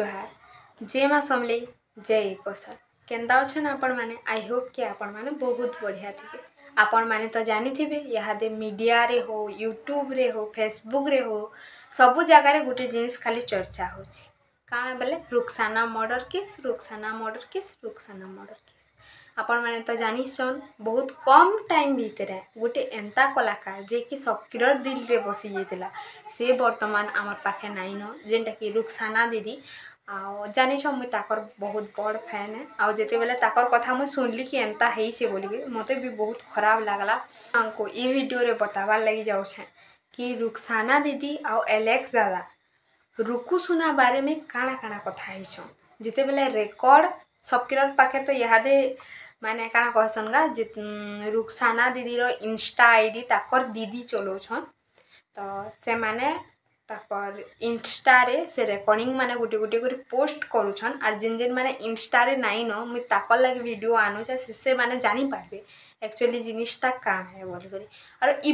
जोहार जय माँ समले जय कोसा केन्दा अच्छन आपण माने आई होप कि आपण माने बहुत बढ़िया थे। आपण माने तो जानी थे यहाँ मीडिया रे हो यूट्यूब रे हो फेसबुक रे हो सबु जगह रे गोटे जिनिस खाली चर्चा होची काना बेले Rukhsana murder case Rukhsana murder case Rukhsana murder case आपण माने तो जानी सन बहुत कम टाइम भीतर गोटे एंता कलाकार जे कि सबकिर दिल रे बसी जाइतिला से वर्तमान आमर पाखे नाइन जेनटा कि रुखसाना दीदी जानी मुई ताकर बहुत बड़ फैन है आउ जेते बेले ताकर कथा मुई सुनली कि एंता हेई से बोली मते भी बहुत खराब लागला हमको ई वीडियो रे बतावार लगी जाऊ छे कि रुखसाना दीदी आउ एलेक्स दादा रुकु सुना बारे में काना काना कथा हेछो जेते बेले रेकॉर्ड सबकिर पाखे तो यादे माने काना कहसन गा रुखसाना दीदी रो इंस्टा आईडी ताकर दीदी चलोछन तो से माने ताकर इंस्टा रे से रेकॉर्डिंग माने गोटे गोटे कर पोस्ट करूछन आर जिन जिन माने इंस्टा रे नाइ न मुई ताकर लागे वीडियो आनु से माने जानी पारबे एक्चुअली जिनिसटा काम है बोल करी और ई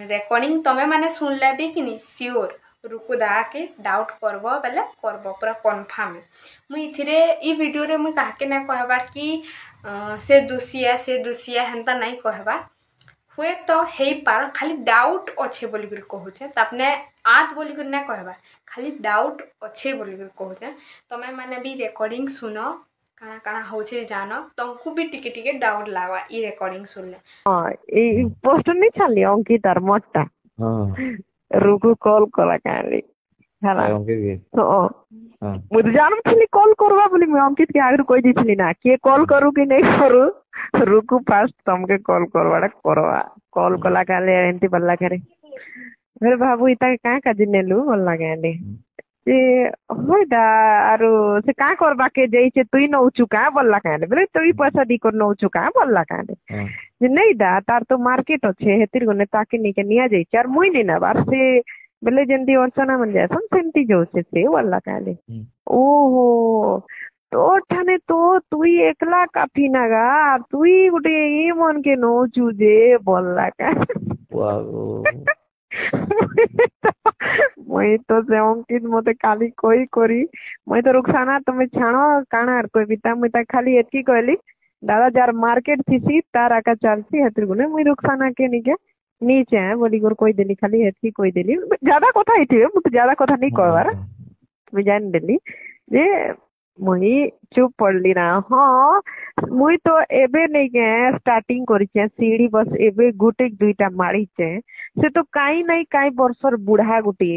रेकॉर्डिंग तमे माने सुनले भी कि नहीं श्योर रुकु दा के डाउट करबो बेले करबो पूरा कंफर्म मुई इथिरे ई वीडियो रे मुई काके ना कहबार कि से दोषिया हेंता नहीं कहबार हुए तो हेई पार खाली डाउट अच्छे बोली कर कहूचे तापने आत बोली कर ना कहबार खाली डाउट अच्छे बोली कर कहूचे तमे माने भी रेकॉर्डिंग सुनो काना काना होछे जानो तुमको भी टिके टिके डाउट लावा ई रेकॉर्डिंग सुनले এই পোস্ট নি ছাড়লি অঙ্কিতার মতটা রুকু কল করা কালি ହେଲା ତ ମୁଁ ତ ଜାଣୁଥିଲି କଲ୍ କରବା ବୋଲି ମୁଁ ଅଙ୍କିତ କେ ଆଗରୁ କହି ଦେଇଥିଲି ନା କିଏ କଲ୍ କରୁ କି ନାଇଁ କରୁ ରୁକୁ ଫାଷ୍ଟ ତମକେ କଲ୍ କରବାଟା କରବା କଲ୍ କଲା କାଲେ ଏମିତି ବଲ୍ଲା करे फिर भाबू इता का काजी नेलु बोलला गांडे जे होइदा आरो से का करबा के जइसे तुई नौचु का बोलला कांडे बोले तुई पैसा दी कर नौचु का बोलला कांडे जे नहीं दा तार तो मार्केट अच्छे हेतिर गने ताके निके निया जाई चार मुई नहीं ना बार से बोले जेंती अर्चना मन जासन सेंती जोसे से बोलला कांडे ओहो तो ठाने तो तुई एकला काफी नागा तुई गुटे ए मन के नौचु जे बोलला का मुई तो से अंकित मते खाली कोई करी मुई तो रुखसाना तुमे छाणो काना कोई बिता मुई ता खाली एतकी कहली दादा जार मार्केट थीसी तार आका चलसी हेतिर गुने मुई रुखसाना के निके नीचे है बोली गोर कोई देली खाली एतकी कोई देली ज्यादा कथा हिथिबे मुते ज्यादा कथा नहीं कहबार मुई जान देली जे मुई चुप पड़ली ना हाँ मुई तो एबे नहीं के स्टार्टिंग करिछे सीढ़ी बस एबे गुटे दुईटा मारिछे से तो काई नहीं काई वर्षर बुढ़ा गुटी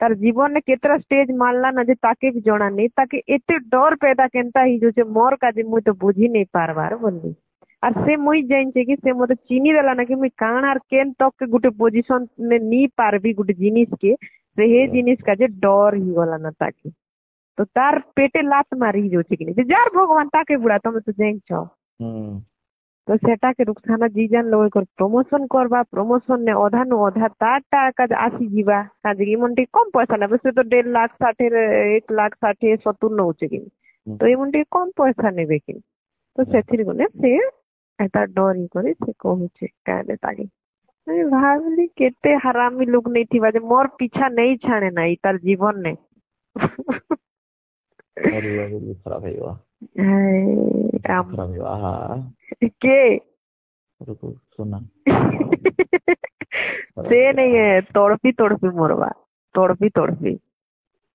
तार जीवन ने केतरा स्टेज मारला ना जे ताके भी जणा नहीं ताके एते डर पैदा केनता ही जो से मोर काजे मुई तो बुझी नहीं पारबार बोलली और से मुई जानिछे कि से मते चीनी देला ना कि मुई कान आर केन तक के गुटे पोजीशन ने नी पारबी गुटे जिनिस के से हे जिनिस का जे डर ही गला ना ताके तो तार पेटे लात मारी जोचे कि नहीं जार भगवान ताके बुढ़ा तुम तो जाइन छ तो सेटा के रुखसाना जीजान लोग कर प्रमोशन करबा प्रमोशन ने अधा नु अधा ताटा का आसी जीवा काजगी मंडी कम पैसा ना बस तो 1.5 लाख 60 1 लाख 60 70 नौचे कि तो ये मंडी कम पैसा नेबे कि तो सेथिर गने से एता डरी करे से कहूचे काले तागे मैं भाबली केते हरामी लोग नहीं थी बाजे मोर पीछा नहीं छाने ना तार जीवन ने खराब है के सुना से नहीं है तड़पी मरवा तड़पी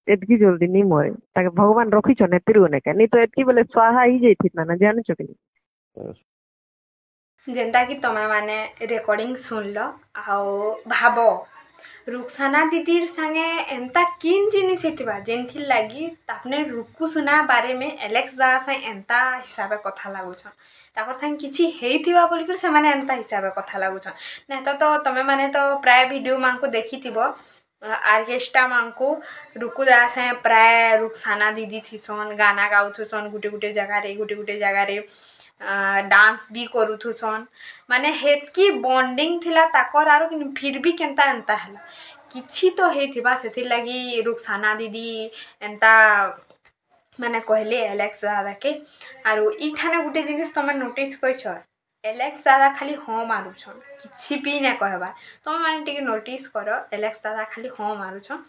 एतकी जल्दी नहीं मरे ताके भगवान रखी छ नेतिर गने का नहीं तो एतकी बोले स्वाहा ही जाई ना जान छ कि जेंता कि तमे माने रेकॉर्डिंग सुन लो आओ भाबो रुखसाना दीदीर संगे एंता किन जिनिस हेतिबा जेंथि लागी तापने रुकु सुना बारे में एलेक्स दा से एंता हिसाबे कथा लागुछन ताकर संग किछि हेइथिबा बोल कर से माने एंता हिसाबे कथा लागुछन नै तो तमे माने तो प्राय वीडियो मांको देखिथिबो आर्केस्ट्रा मांको रुकु दा से प्राय रुखसाना दीदी थिसन गाना गाउथुसन गुटे गुटे जगह रे डांस भी करूथुसन माने हेतकी बॉन्डिंग थिला ताकर आरो फिर भी केनता एंता हला किछि तो हेथिबा सेथि लागि रुखसाना दीदी एंता माने कहले एलेक्स दादा के आरो ई खाने गुटे जिनिस तमे नोटिस करछ एलेक्स दादा खाली हाँ मारुछन किछि भी ना कहबा तमे माने टिके नोटिस करो एलेक्स दादा खाली हाँ मारुछन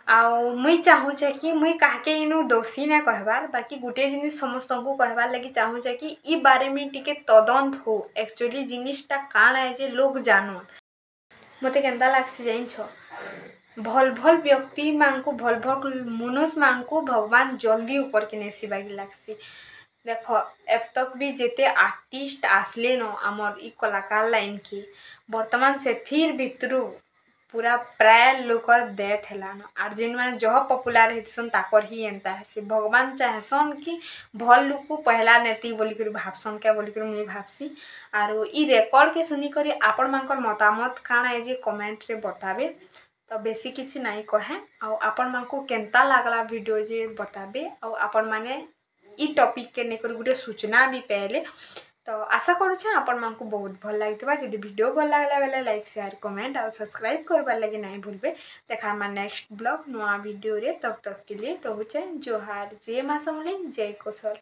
आउ मुई चाहूचे कि मुई काहके इनु दोषी ना कहबार बाकी गुटे जिनिस समस्त को कहबार लगी चाहूचे कि ई बारे में टिके तदंत हो एक्चुअली जिनिसटा काण है जे लोग जानन मते केंता लागसी जाइछ भल भल व्यक्ति मानकु भल भल मनुष्य मानकु भगवान जल्दी ऊपर के नेसिबा की लागसी देख अब तक भी जेते आर्टिस्ट आसले न आमर ई कलाकार लाइन की वर्तमान से थिर भितरु पूरा प्राय लोकर डेथ हेलान आर जिन माने जह पॉपुलर हेतसन ताकर ही एंता है भगवान चाहसन कि भल लोग को पहला नेती बोली कर भावसन क्या बोली कर मुझे भावसी आरो ई रेकर्ड के सुनी करी आपण मानकर मतामत काना है जे कमेंट रे बताबे तो बेसी किछि नहीं कहे आ आपण मानको केंता लागला वीडियो जे बताबे आ आपण माने ई टॉपिक के नेकर गुटे सूचना भी पहले तो आशा करूँ आपण मानकु बहुत भल लगी जदि वीडियो भल लगला बेले लाइक शेयर कमेंट और सब्सक्राइब करबार लगे नहीं भूलबे देखा नेक्स्ट ब्लॉग नुआ वीडियो रे तब तक के लिए रोचे जोहार जय माँ समलेई जय कोसल।